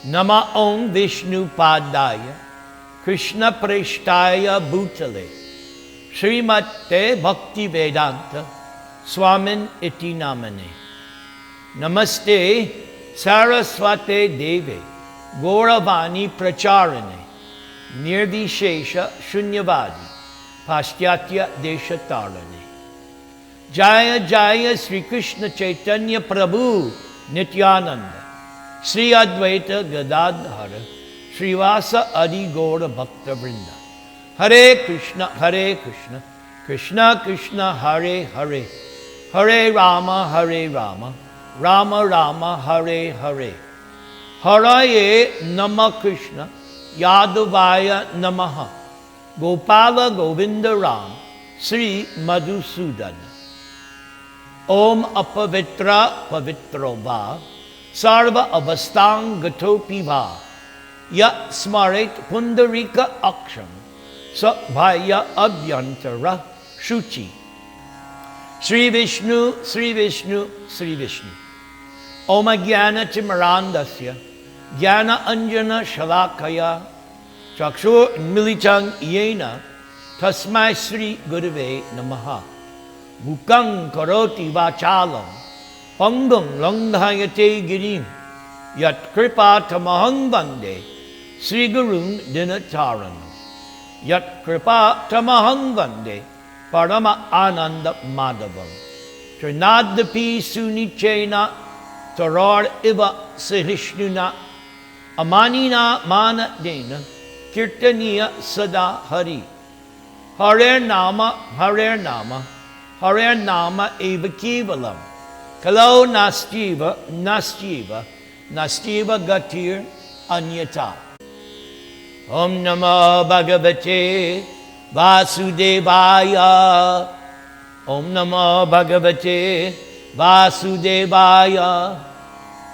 Nama Om Vishnu Padaya Krishna Preshtaya Bhutale Srimate Bhakti Vedanta Swamin Iti Namane Namaste Saraswate Deve Gauravani Pracharane Nirdishesha Shunyavadi Paschatya Deshatarane Jaya Jaya Sri Krishna Chaitanya Prabhu Nityananda Sri Advaita Gadadhara Srivasa Adi Gaura Bhakta Vrinda Hare Krishna Krishna Krishna Hare Hare Hare Rama Rama Rama Hare Hare Haraye Nama Krishna Yadavaya Namaha Gopala Govinda Ram Sri Madhusudan Om Apavitra Pavitro Va Sarva Avastang Gatopi Va Ya Smarit Pundarika Aksham Sabhaya Abhyantara Shuchi Sri Vishnu Sri Vishnu Sri Vishnu Om Jnana Timarandasya Jnana Anjana Shalakaya Chakshur Militang Yena Tasmai Sri Gurave Namaha Mukang Karoti Vachalam Pangam Langhayate Girim Yat Kripa Tamahang Bande Sri Gurung Dinataranam Yat Kripa Tamahang Bande Parama Ananda Madhavam Trinadapi Sunichena Tarar Iva Sahishnuna Amanina Mana Dena Kirtaniya Sada Hari Hare Nama Eva Kevalam Kalo Nastiva Gatir Anyata Om Namo Bhagavate Vasudevaya Om Namo Bhagavate Vasudevaya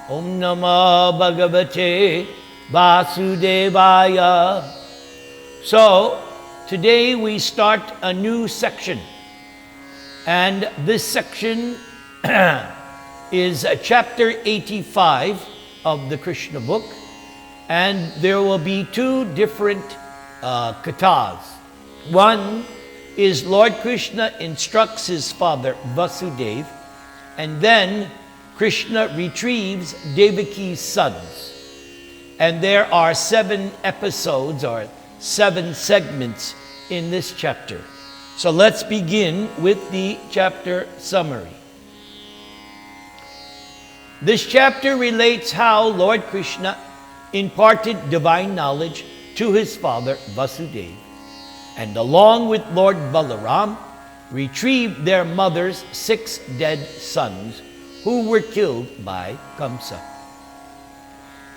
Om Namo Bhagavate Vasudevaya. So, today we start a new section. And this section is chapter 85 of the Krishna book. And there will be two different kathas. One is Lord Krishna instructs his father Vasudeva, and then Krishna retrieves Devaki's sons. And there are 7 episodes or 7 segments in this chapter. So let's begin with the chapter summary. This chapter relates how Lord Krishna imparted divine knowledge to his father Vasudeva, and along with Lord Balaram, retrieved their mother's 6 dead sons who were killed by Kamsa.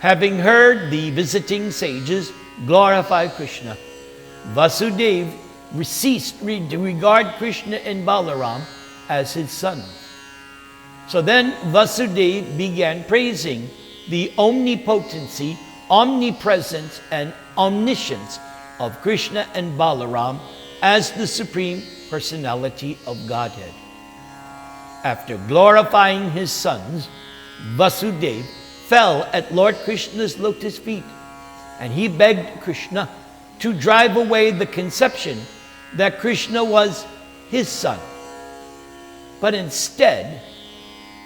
Having heard the visiting sages glorify Krishna, Vasudeva ceased to regard Krishna and Balaram as his sons. So then Vasudeva began praising the omnipotency, omnipresence, and omniscience of Krishna and Balaram as the Supreme Personality of Godhead. After glorifying his sons, Vasudeva fell at Lord Krishna's lotus feet, and he begged Krishna to drive away the conception that Krishna was his son. But instead,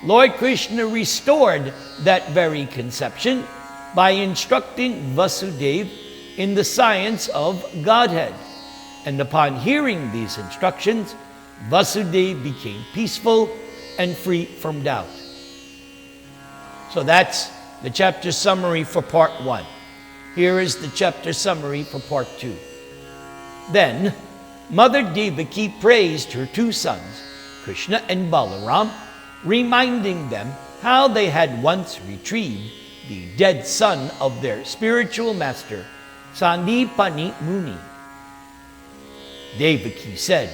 Lord Krishna restored that very conception by instructing Vasudeva in the science of Godhead. And upon hearing these instructions, Vasudeva became peaceful and free from doubt. So that's the chapter summary for part 1. Here is the chapter summary for part 2. Then, Mother Devaki praised her 2 sons, Krishna and Balaram, reminding them how they had once retrieved the dead son of their spiritual master, Sandipani Muni. Devaki said,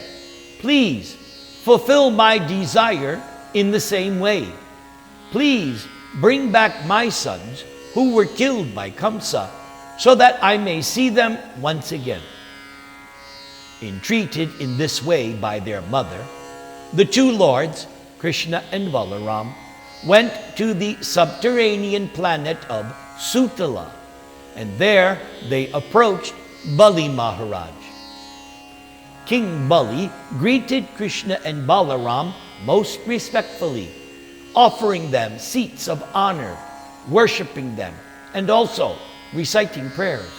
"Please fulfill my desire in the same way. Please bring back my sons who were killed by Kamsa so that I may see them once again." Entreated in this way by their mother, the 2 lords, Krishna and Balaram, went to the subterranean planet of Sutala, and there they approached Bali Maharaj. King Bali greeted Krishna and Balaram most respectfully, offering them seats of honor, worshiping them, and also reciting prayers.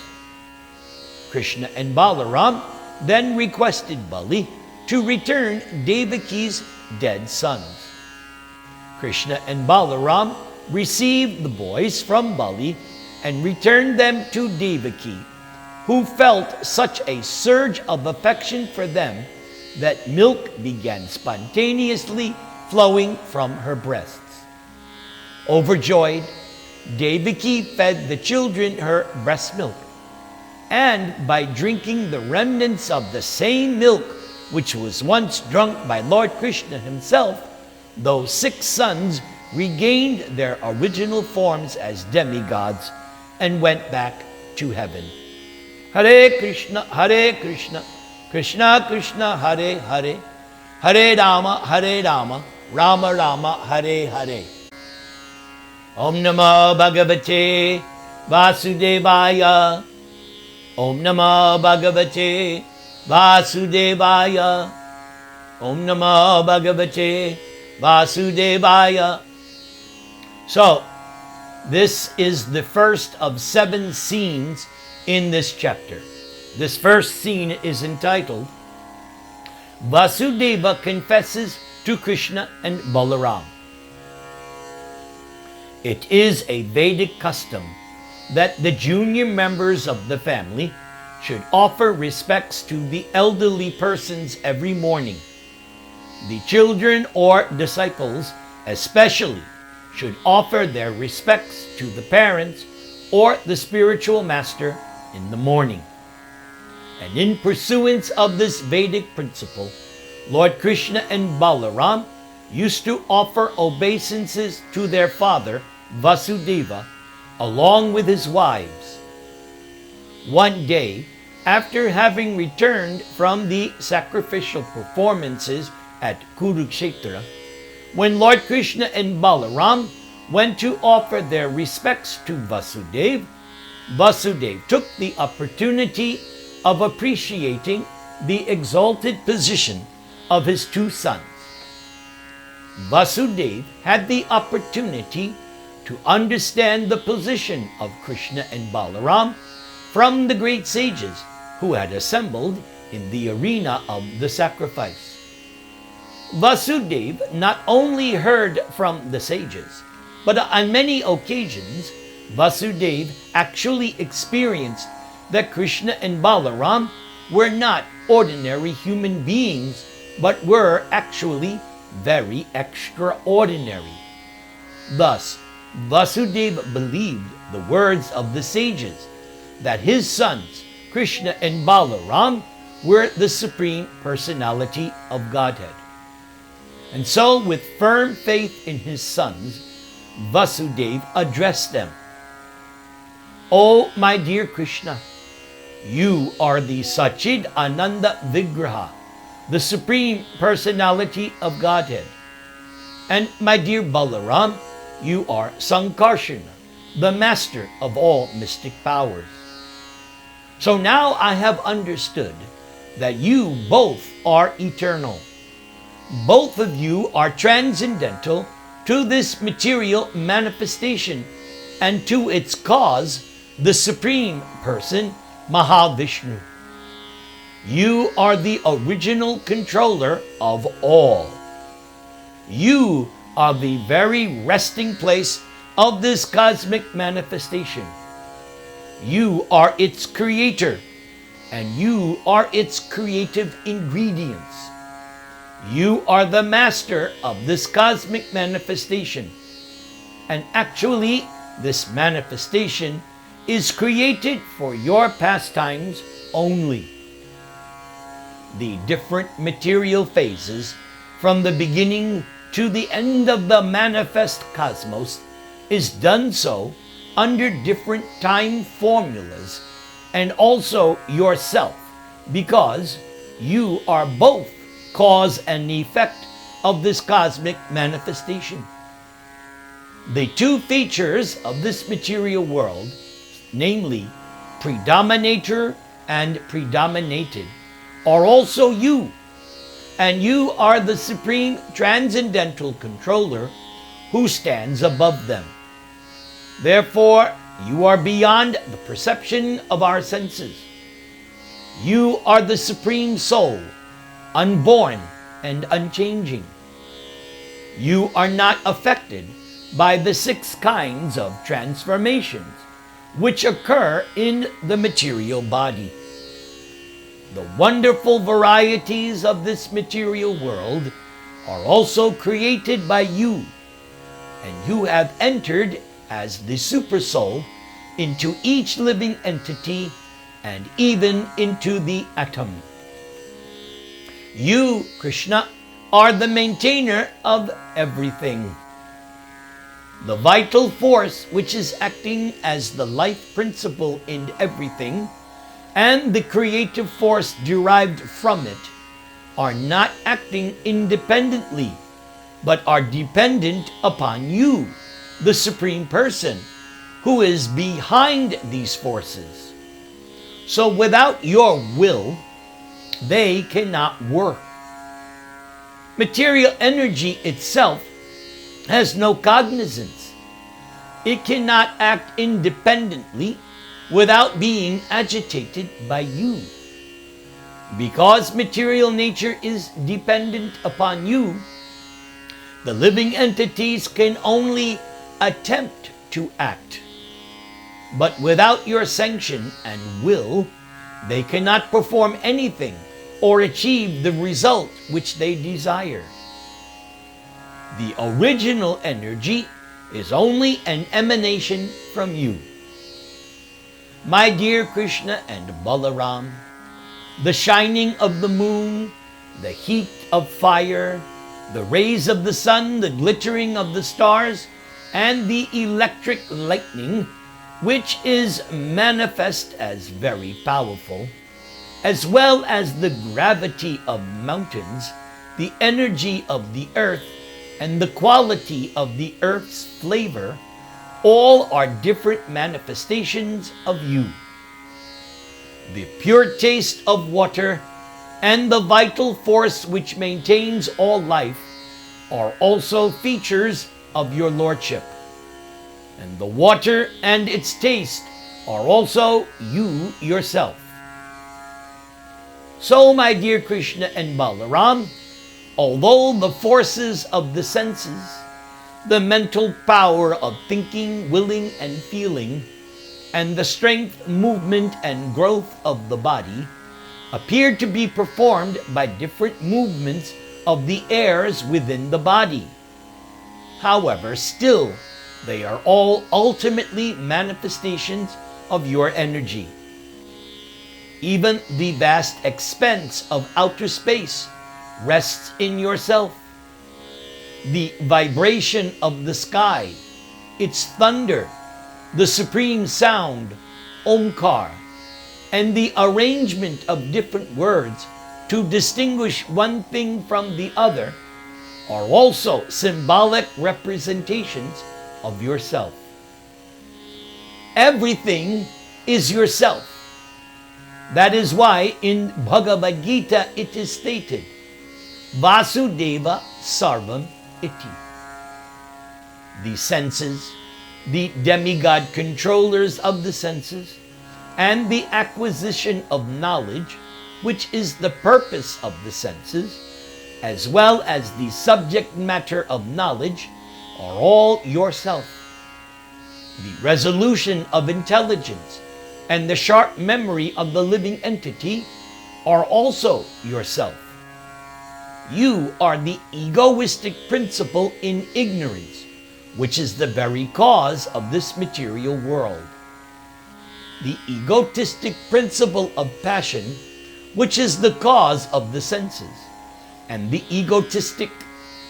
Krishna and Balaram then requested Bali to return Devaki's dead sons. Krishna and Balaram received the boys from Bali and returned them to Devaki, who felt such a surge of affection for them that milk began spontaneously flowing from her breasts. Overjoyed, Devaki fed the children her breast milk, and by drinking the remnants of the same milk which was once drunk by Lord Krishna himself, those 6 sons regained their original forms as demigods and went back to heaven. Hare Krishna, Krishna Krishna, Hare Hare, Hare Rama, Rama Rama, Hare Hare. Om Namo Bhagavate Vasudevaya. Om Namo Bhagavate Vasudevaya. Om Namo Bhagavate Vasudevaya. So, this is the first of 7 scenes in this chapter. This first scene is entitled Vasudeva Confesses to Krishna and Balaram. It is a Vedic custom that the junior members of the family should offer respects to the elderly persons every morning. The children or disciples especially should offer their respects to the parents or the spiritual master in the morning. And in pursuance of this Vedic principle, Lord Krishna and Balaram used to offer obeisances to their father, Vasudeva, along with his wives. One day, after having returned from the sacrificial performances at Kurukshetra, when Lord Krishna and Balaram went to offer their respects to Vasudeva, Vasudeva took the opportunity of appreciating the exalted position of his 2 sons. Vasudeva had the opportunity to understand the position of Krishna and Balaram from the great sages who had assembled in the arena of the sacrifice. Vasudeva not only heard from the sages, but on many occasions, Vasudeva actually experienced that Krishna and Balaram were not ordinary human beings, but were actually very extraordinary. Thus, Vasudeva believed the words of the sages that his sons, Krishna and Balaram, were the Supreme Personality of Godhead. And so, with firm faith in his sons, Vasudeva addressed them. "O my dear Krishna, you are the Sachid Ananda Vigraha, the Supreme Personality of Godhead. And my dear Balaram, you are Sankarshana, the master of all mystic powers. So now I have understood that you both are eternal. Both of you are transcendental to this material manifestation and to its cause, the Supreme Person, Mahavishnu. You are the original controller of all. You are the very resting place of this cosmic manifestation. You are its creator, and you are its creative ingredients. You are the master of this cosmic manifestation. And actually, this manifestation is created for your pastimes only. The different material phases, from the beginning to the end of the manifest cosmos, is done so under different time formulas, and also yourself, because you are both cause and effect of this cosmic manifestation. The two features of this material world, namely predominator and predominated, are also you, and you are the supreme transcendental controller who stands above them. Therefore, you are beyond the perception of our senses. You are the supreme soul, unborn and unchanging. You are not affected by the 6 kinds of transformations which occur in the material body. The wonderful varieties of this material world are also created by you, and you have entered as the Supersoul into each living entity and even into the atom. You, Krishna, are the maintainer of everything. The vital force which is acting as the life principle in everything, and the creative force derived from it, are not acting independently, but are dependent upon you, the Supreme Person, who is behind these forces. So without your will, they cannot work. Material energy itself has no cognizance. It cannot act independently without being agitated by you. Because material nature is dependent upon you, the living entities can only attempt to act. But without your sanction and will, they cannot perform anything or achieve the result which they desire. The original energy is only an emanation from you. My dear Krishna and Balaram, the shining of the moon, the heat of fire, the rays of the sun, the glittering of the stars, and the electric lightning, which is manifest as very powerful, as well as the gravity of mountains, the energy of the earth, and the quality of the earth's flavor, all are different manifestations of you. The pure taste of water and the vital force which maintains all life are also features of your Lordship. And the water and its taste are also you yourself. So, my dear Krishna and Balaram, although the forces of the senses, the mental power of thinking, willing, and feeling, and the strength, movement, and growth of the body appear to be performed by different movements of the airs within the body, however, still they are all ultimately manifestations of your energy. Even the vast expanse of outer space rests in yourself. The vibration of the sky, its thunder, the supreme sound, Omkar, and the arrangement of different words to distinguish one thing from the other are also symbolic representations of yourself. Everything is yourself. That is why in Bhagavad Gita it is stated, Vasudeva Sarvam Iti. The senses, the demigod controllers of the senses, and the acquisition of knowledge, which is the purpose of the senses, as well as the subject matter of knowledge, are all yourself. The resolution of intelligence and the sharp memory of the living entity are also yourself. You are the egoistic principle in ignorance, which is the very cause of this material world. The egotistic principle of passion, which is the cause of the senses, and the egotistic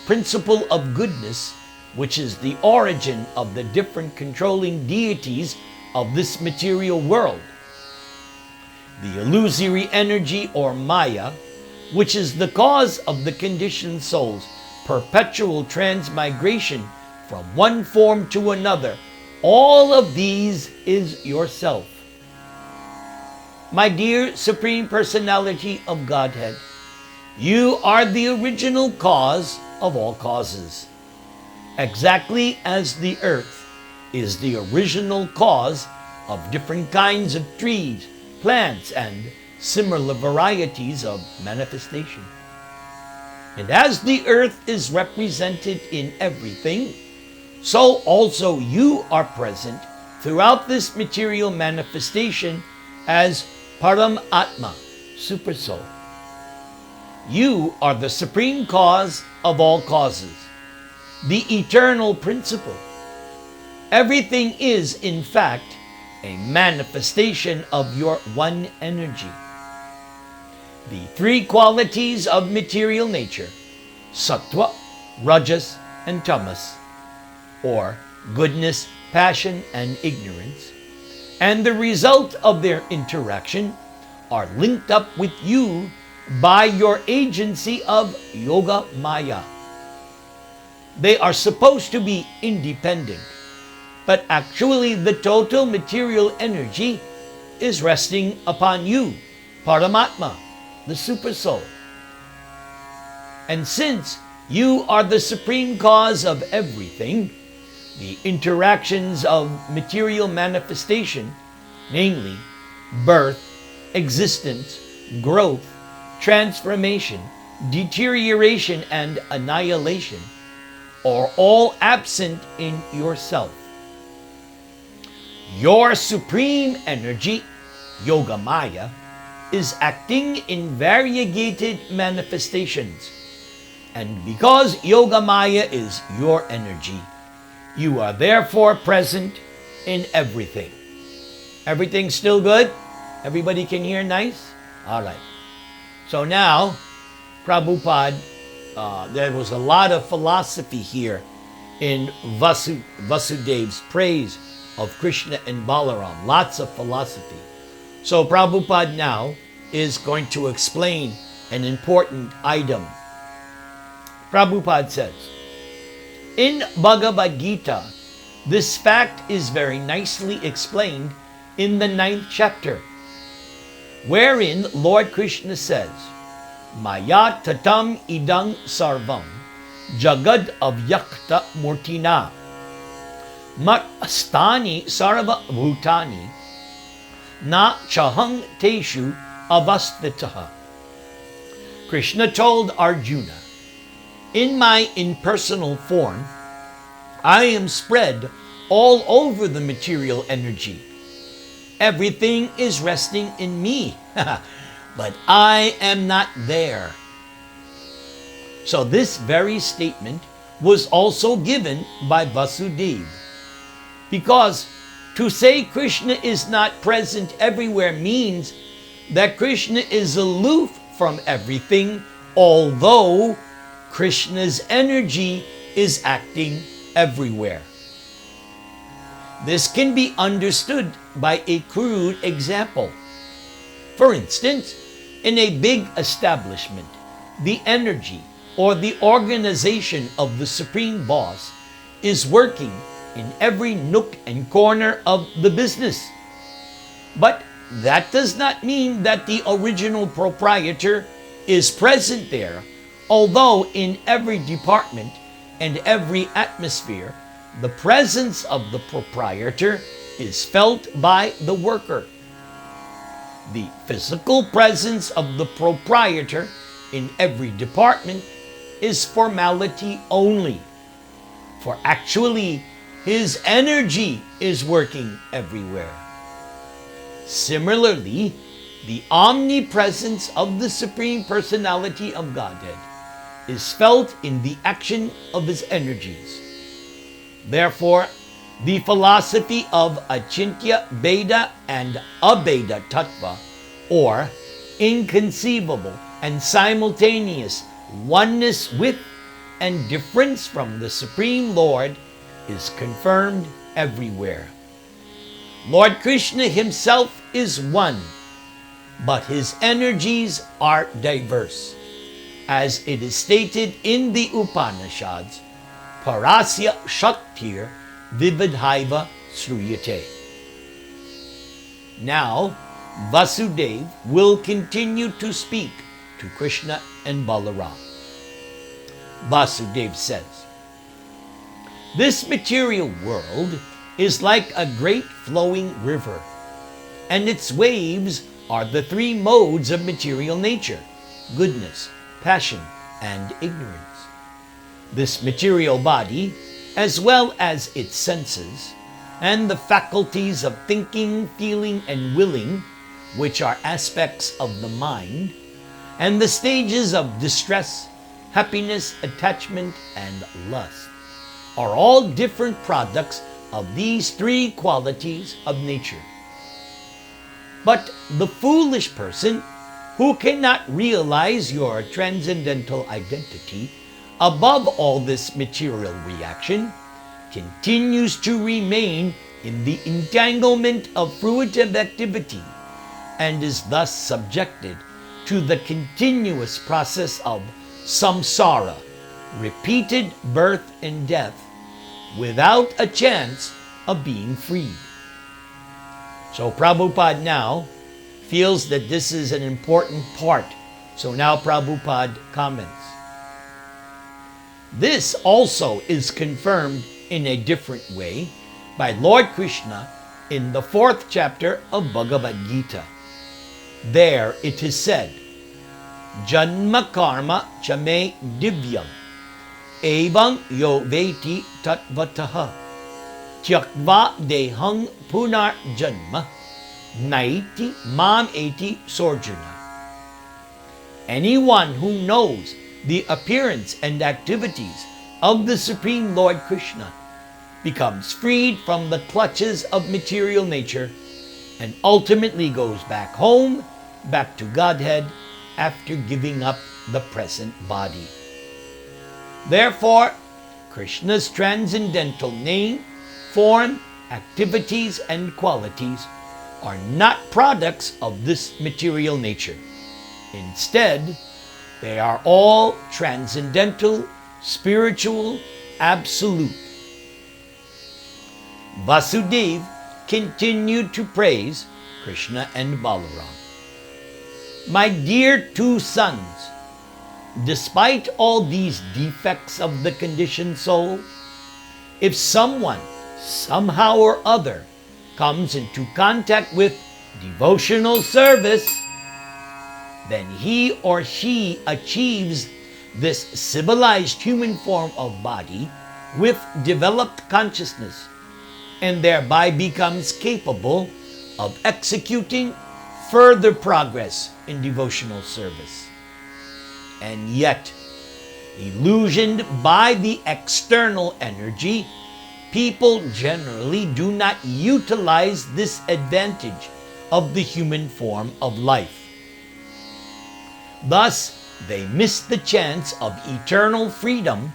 principle of goodness, which is the origin of the different controlling deities of this material world. The illusory energy or Maya, which is the cause of the conditioned soul's perpetual transmigration from one form to another. All of these is yourself. My dear Supreme Personality of Godhead, you are the original cause of all causes. Exactly as the earth is the original cause of different kinds of trees, plants, and similar varieties of manifestation. And as the earth is represented in everything, so also you are present throughout this material manifestation as Param Atma, Super Soul. You are the supreme cause of all causes, the eternal principle. Everything is, in fact, a manifestation of your one energy. The three qualities of material nature, Sattva, Rajas, and Tamas, or goodness, passion, and ignorance, and the result of their interaction are linked up with you by your agency of Yoga Maya. They are supposed to be independent, but actually the total material energy is resting upon you, Paramatma, the Super Soul. And since you are the supreme cause of everything, the interactions of material manifestation, namely birth, existence, growth, transformation, deterioration, and annihilation, are all absent in yourself. Your supreme energy, Yoga Maya, is acting in variegated manifestations. And because Yoga Maya is your energy, you are therefore present in everything. Everything still good? Everybody can hear nice? All right. So now, Prabhupada, there was a lot of philosophy here in Vasudev's praise of Krishna and Balaram. Lots of philosophy. So Prabhupada now is going to explain an important item. Prabhupada says, in Bhagavad Gita, this fact is very nicely explained in the 9th chapter, wherein Lord Krishna says, Maya tatam idang sarvam jagad avyakta murtina mat astani sarva bhutani na chahang teshu avastitaha. Krishna told Arjuna, in my impersonal form, I am spread all over the material energy. Everything is resting in me, but I am not there. So this very statement was also given by Vasudeva, because to say Krishna is not present everywhere means that Krishna is aloof from everything, although Krishna's energy is acting everywhere. This can be understood by a crude example. For instance, in a big establishment, the energy or the organization of the supreme boss is working in every nook and corner of the business. But that does not mean that the original proprietor is present there, although in every department and every atmosphere, the presence of the proprietor is felt by the worker. The physical presence of the proprietor in every department is formality only, for actually his energy is working everywhere. Similarly, the omnipresence of the Supreme Personality of Godhead is felt in the action of his energies. Therefore, the philosophy of Achintya Bheda and Abheda Tattva, or inconceivable and simultaneous oneness with and difference from the Supreme Lord, is confirmed everywhere. Lord Krishna himself is one, but his energies are diverse. As it is stated in the Upanishads, parasya shaktir vividhaiva sruyate. Now, Vasudeva will continue to speak to Krishna and Balaram. Vasudeva says, "This material world is like a great flowing river, and its waves are the three modes of material nature: goodness, passion, and ignorance. This material body, as well as its senses, and the faculties of thinking, feeling, and willing, which are aspects of the mind, and the stages of distress, happiness, attachment, and lust, are all different products of these three qualities of nature. But the foolish person, who cannot realize your transcendental identity above all this material reaction, continues to remain in the entanglement of fruitive activity, and is thus subjected to the continuous process of samsara, repeated birth and death, without a chance of being freed." So Prabhupada now feels that this is an important part. So now Prabhupada comments. This also is confirmed in a different way by Lord Krishna in the 4th chapter of Bhagavad Gita. There it is said, "Janma karma chame divyam, evam yo veti tatvataha, tyakva dehang punar janma, naiti mam eti sorjuna." Anyone who knows the appearance and activities of the Supreme Lord Krishna becomes freed from the clutches of material nature and ultimately goes back home, back to Godhead, after giving up the present body. Therefore, Krishna's transcendental name, form, activities, and qualities are not products of this material nature. Instead, they are all transcendental, spiritual, absolute. Vasudeva continued to praise Krishna and Balaram. "My dear two sons, despite all these defects of the conditioned soul, if someone, somehow or other, comes into contact with devotional service, then he or she achieves this civilized human form of body with developed consciousness, and thereby becomes capable of executing further progress in devotional service. And yet, illusioned by the external energy, people generally do not utilize this advantage of the human form of life. Thus, they miss the chance of eternal freedom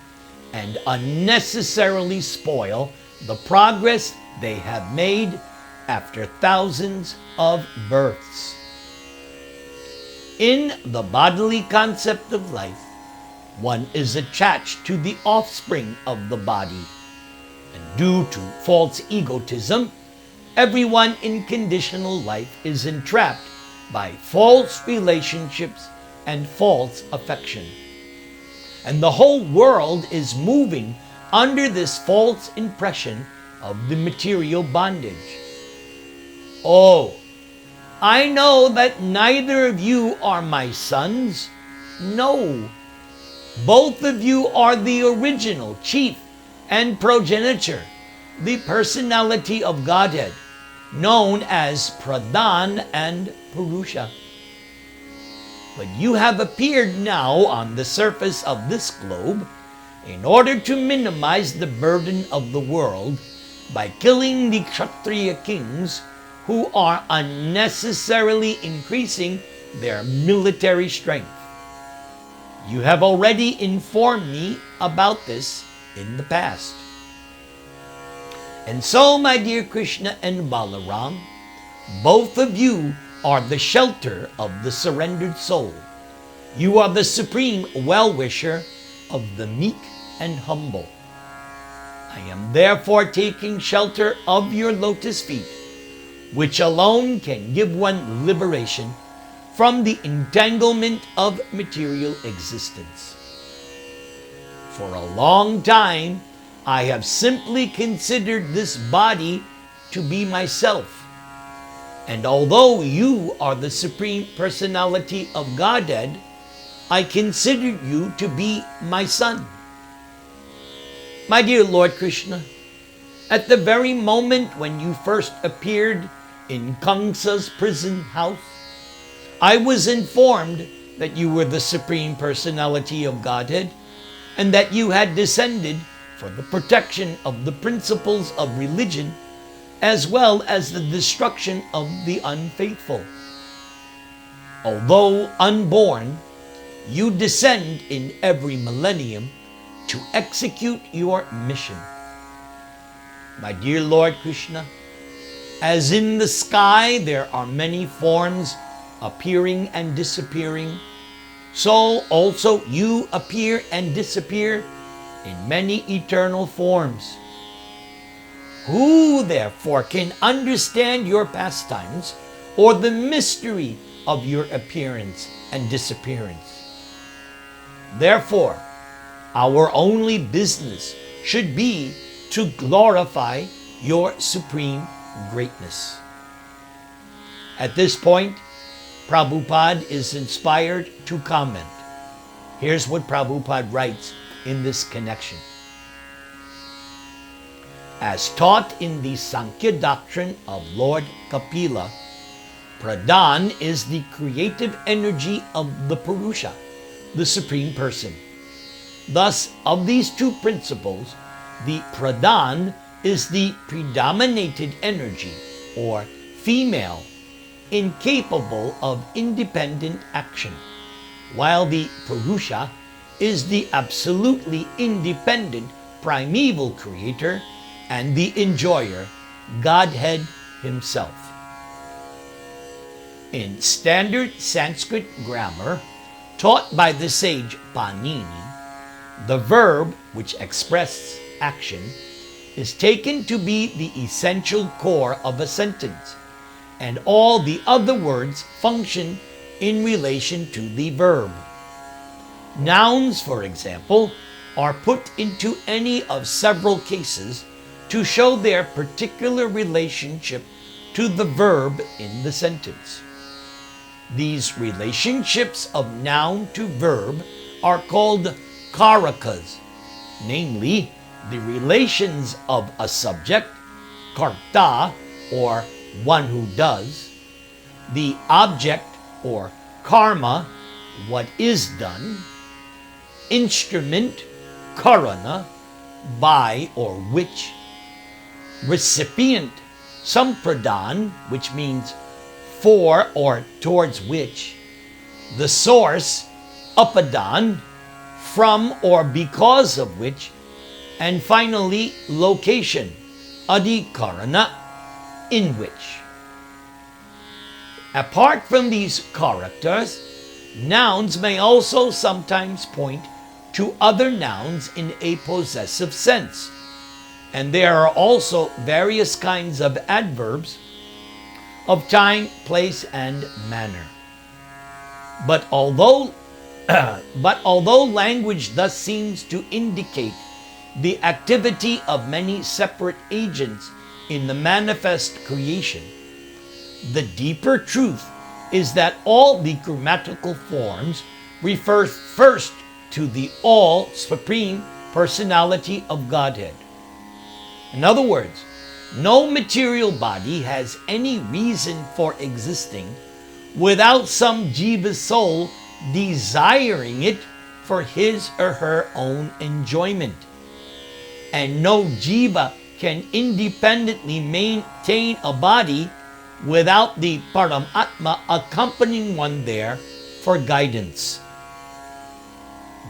and unnecessarily spoil the progress they have made after thousands of births. In the bodily concept of life, one is attached to the offspring of the body, and due to false egotism, everyone in conditional life is entrapped by false relationships and false affection. And the whole world is moving under this false impression of the material bondage. Oh, I know that neither of you are my sons. No, both of you are the original chief and progenitor, the personality of Godhead, known as Pradhan and Purusha. But you have appeared now on the surface of this globe in order to minimize the burden of the world by killing the Kshatriya kings who are unnecessarily increasing their military strength. You have already informed me about this in the past. And so, my dear Krishna and Balaram, both of you are the shelter of the surrendered soul. You are the supreme well-wisher of the meek and humble. I am therefore taking shelter of your lotus feet, which alone can give one liberation from the entanglement of material existence. For a long time, I have simply considered this body to be myself. And although you are the Supreme Personality of Godhead, I consider you to be my son. My dear Lord Krishna, at the very moment when you first appeared in Kamsa's prison house, I was informed that you were the Supreme Personality of Godhead and that you had descended for the protection of the principles of religion as well as the destruction of the unfaithful. Although unborn, you descend in every millennium to execute your mission. My dear Lord Krishna, as in the sky there are many forms appearing and disappearing, so also you appear and disappear in many eternal forms. Who therefore can understand your pastimes or the mystery of your appearance and disappearance? Therefore, our only business should be to glorify your supreme greatness. At this point, Prabhupada is inspired to comment. Here's what Prabhupada writes in this connection. As taught in the Sankhya doctrine of Lord Kapila, Pradhan is the creative energy of the Purusha, the Supreme Person. Thus, of these two principles, the Pradhan is the predominated energy, or female, incapable of independent action, while the Purusha is the absolutely independent primeval creator and the enjoyer, Godhead Himself. In standard Sanskrit grammar, taught by the sage Panini, the verb which expresses action is taken to be the essential core of a sentence, and all the other words function in relation to the verb. Nouns, for example, are put into any of several cases to show their particular relationship to the verb in the sentence. These relationships of noun to verb are called karakas, namely the relations of a subject, karta, or one who does, the object, or karma, what is done, instrument, karana, by or which, recipient, sampradhan, which means for or towards which, the source, upadhan, from or because of which, and finally location, adhikarana, in which. Apart from these characters, nouns may also sometimes point to other nouns in a possessive sense, and there are also various kinds of adverbs of time, place, and manner. But although language thus seems to indicate the activity of many separate agents in the manifest creation, the deeper truth is that all the grammatical forms refer first to the all supreme personality of Godhead. In other words, no material body has any reason for existing without some jiva soul desiring it for his or her own enjoyment. And no jiva can independently maintain a body without the Paramatma accompanying one there for guidance.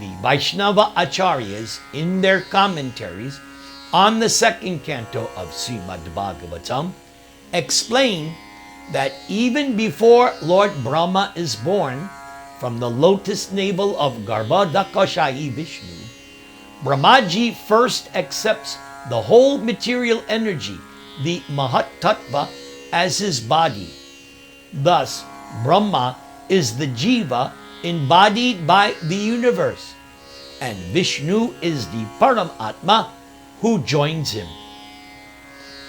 The Vaishnava Acharyas, in their commentaries on the second canto of Srimad Bhagavatam, explain that even before Lord Brahma is born from the lotus navel of Garbhodakashayi Vishnu, Brahmaji first accepts the whole material energy, the Mahat Tattva, as his body. Thus, Brahma is the Jiva embodied by the universe, and Vishnu is the Paramatma who joins him.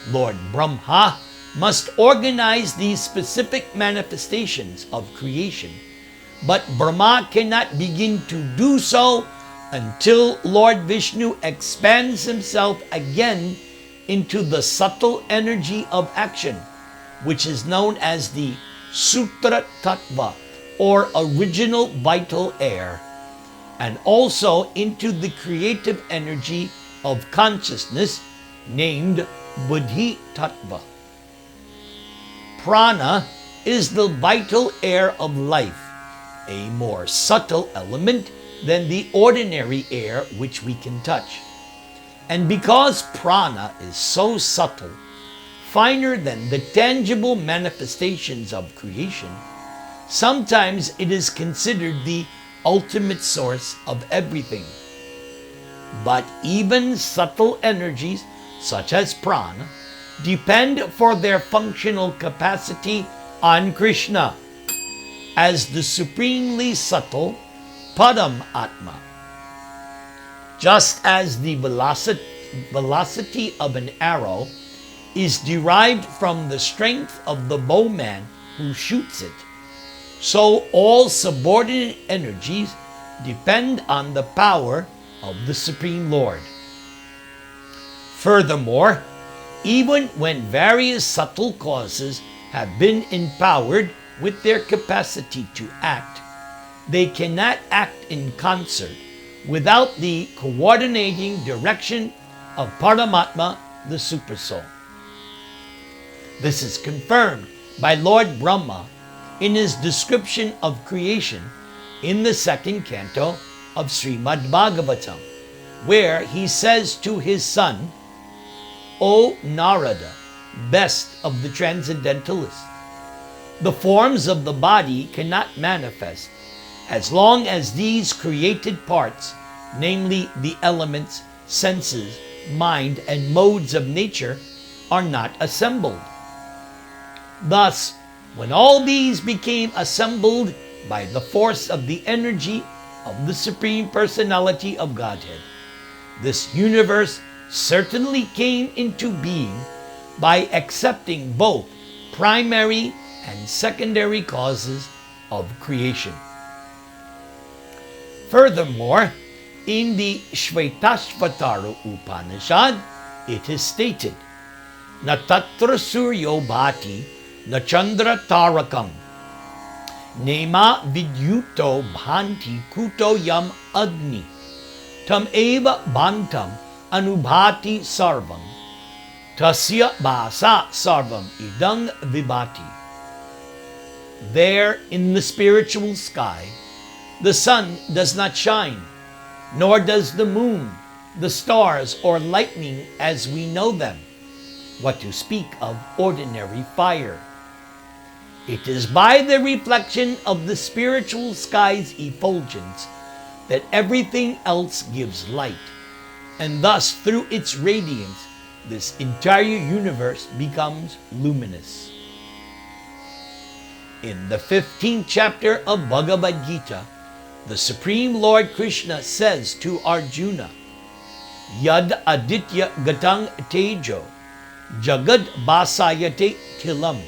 Lord Brahma must organize these specific manifestations of creation, but Brahma cannot begin to do so until Lord Vishnu expands himself again into the subtle energy of action, which is known as the Sutra Tattva, or original vital air, and also into the creative energy of consciousness named Buddhi Tattva. Prana is the vital air of life, a more subtle element than the ordinary air which we can touch. And because prana is so subtle, finer than the tangible manifestations of creation, sometimes it is considered the ultimate source of everything. But even subtle energies, such as prana, depend for their functional capacity on Krishna as the supremely subtle Paramatma. Just as the velocity of an arrow is derived from the strength of the bowman who shoots it, so all subordinate energies depend on the power of the Supreme Lord. Furthermore, even when various subtle causes have been empowered with their capacity to act, they cannot act in concert without the coordinating direction of Paramatma, the Supersoul. This is confirmed by Lord Brahma in his description of creation in the second canto of Srimad Bhagavatam, where he says to his son, O Narada, best of the transcendentalists, the forms of the body cannot manifest as long as these created parts, namely the elements, senses, mind, and modes of nature, are not assembled. Thus, when all these became assembled by the force of the energy of the Supreme Personality of Godhead, this universe certainly came into being by accepting both primary and secondary causes of creation. Furthermore, in the Shvetashvatara Upanishad, it is stated, Na tatra suryo bhati, na chandra tarakam, nema vidyuto bhanti kuto yam agni, tam eva bhantam anubhati sarvam, tasya bhasa sarvam idang vibhati. There in the spiritual sky, the sun does not shine, nor does the moon, the stars, or lightning as we know them, what to speak of ordinary fire. It is by the reflection of the spiritual sky's effulgence that everything else gives light, and thus through its radiance, this entire universe becomes luminous. In the 15th chapter of Bhagavad Gita, the Supreme Lord Krishna says to Arjuna, Yad aditya gatang tejo, jagad basayate kilam,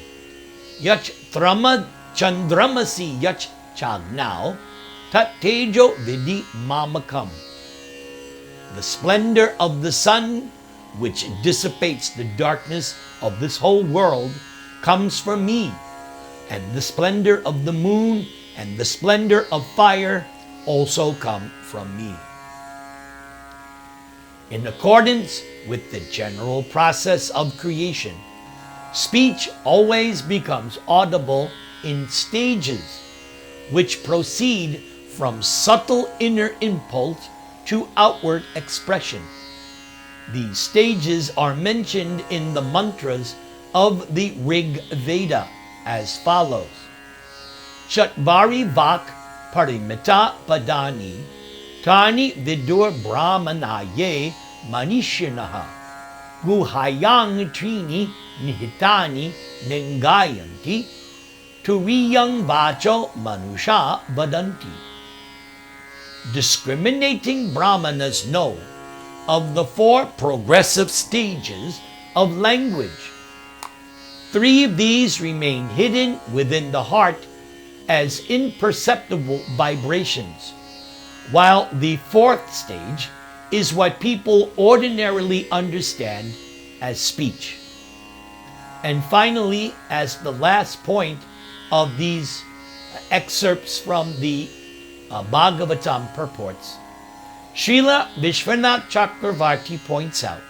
yach tramad chandramasi yach chagnao, tat tejo vidi mamakam. The splendor of the sun, which dissipates the darkness of this whole world, comes from me, and the splendor of the moon and the splendor of fire also come from me. In accordance with the general process of creation, speech always becomes audible in stages, which proceed from subtle inner impulse to outward expression. These stages are mentioned in the mantras of the Rig Veda as follows. Chatvari Vak Parimita Padani Tani Vidur Brahmanaye Manishinaha guhayang trini nihitani nengayanti turiyang vacho manusha vadanti. Discriminating Brahmanas know of the 4 progressive stages of language. 3 of these remain hidden within the heart as imperceptible vibrations, while the 4th stage is what people ordinarily understand as speech. And finally, as the last point of these excerpts from the Bhagavatam purports, Srila Vishwanath Chakravarti points out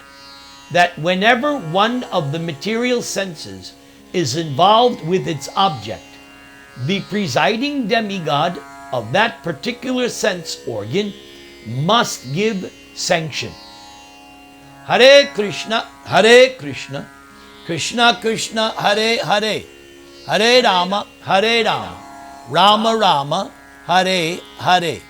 that whenever one of the material senses is involved with its object, the presiding demigod of that particular sense organ must give sanction. Hare Krishna, Krishna Krishna, Hare Hare, Hare Rama, Rama Rama, Hare Hare.